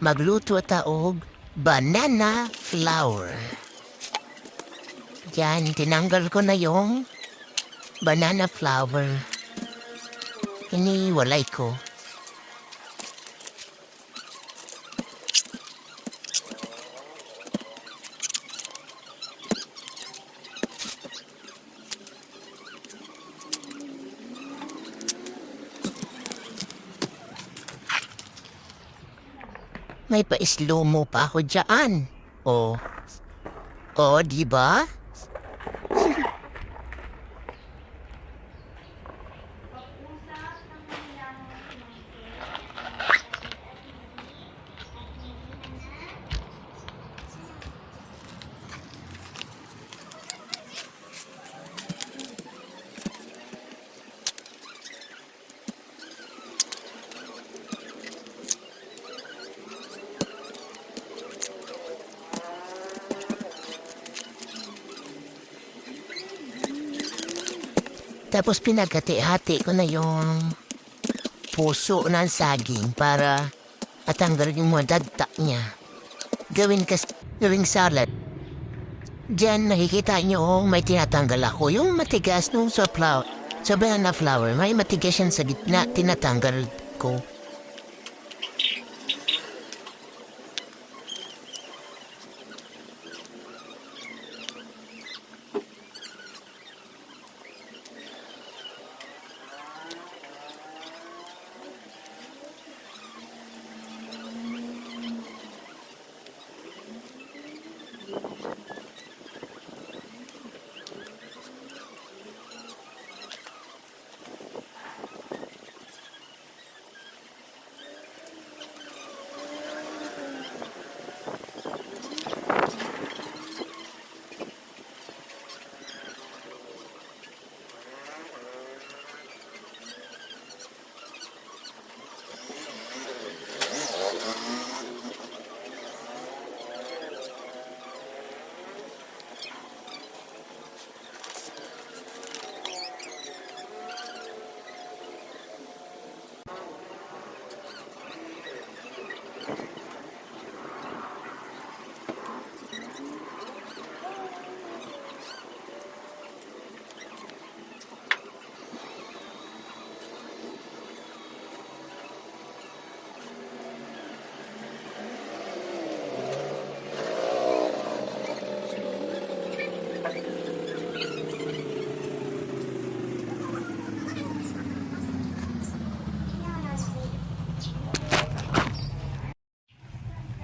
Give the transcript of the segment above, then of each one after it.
magluto taog banana flour. Yan, tinanggal ko na yung banana flour. Iniwalay ko. May pa-slow mo pa ako dyan. Oh. Oh, di ba? Tapos pinagkati-hati ko na yung puso ng saging para matanggal yung mga dagta niya. Gawing salad. Diyan nakikita niyo may tinatanggal ako. Yung matigas nung sa banana flour, may matigas yan sa gitna, tinatanggal ko.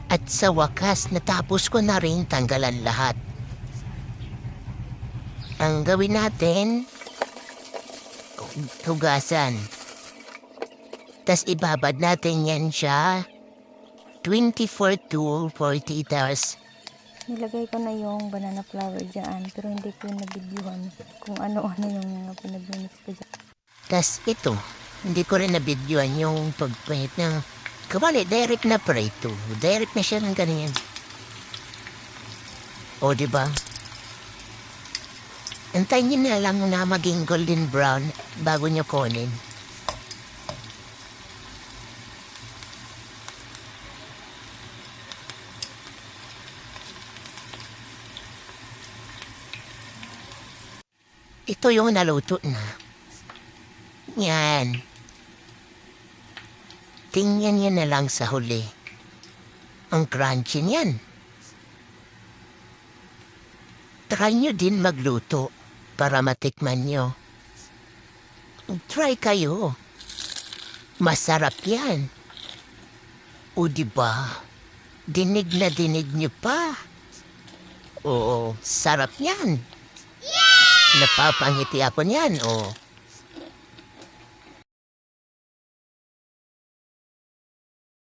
At sa wakas, natapos ko na rin tanggalan lahat. Ang gawin natin, hugasan. Tas ibabad natin yan siya 24 to 48 hours. Nilagay ko na yung banana flour dyan, pero hindi ko nabidyuhan kung ano-ano yung mga pinag-mix ko dyan. Tas ito, hindi ko rin nabidyoan yung pagpahit ng kabali, direct na prito. Direct na siya ng ganyan. O, diba? Antayin niyo na lang na maging golden brown bago niyo kunin. Ito yung naluto na. Yan. Tingnan niyo na lang sa huli. Ang crunchy niyan. Try nyo din magluto para matikman nyo. Try kayo. Masarap yan. O diba? Dinig na dinig nyo pa. Oo, sarap yan. Napapangiti ako niyan, oh.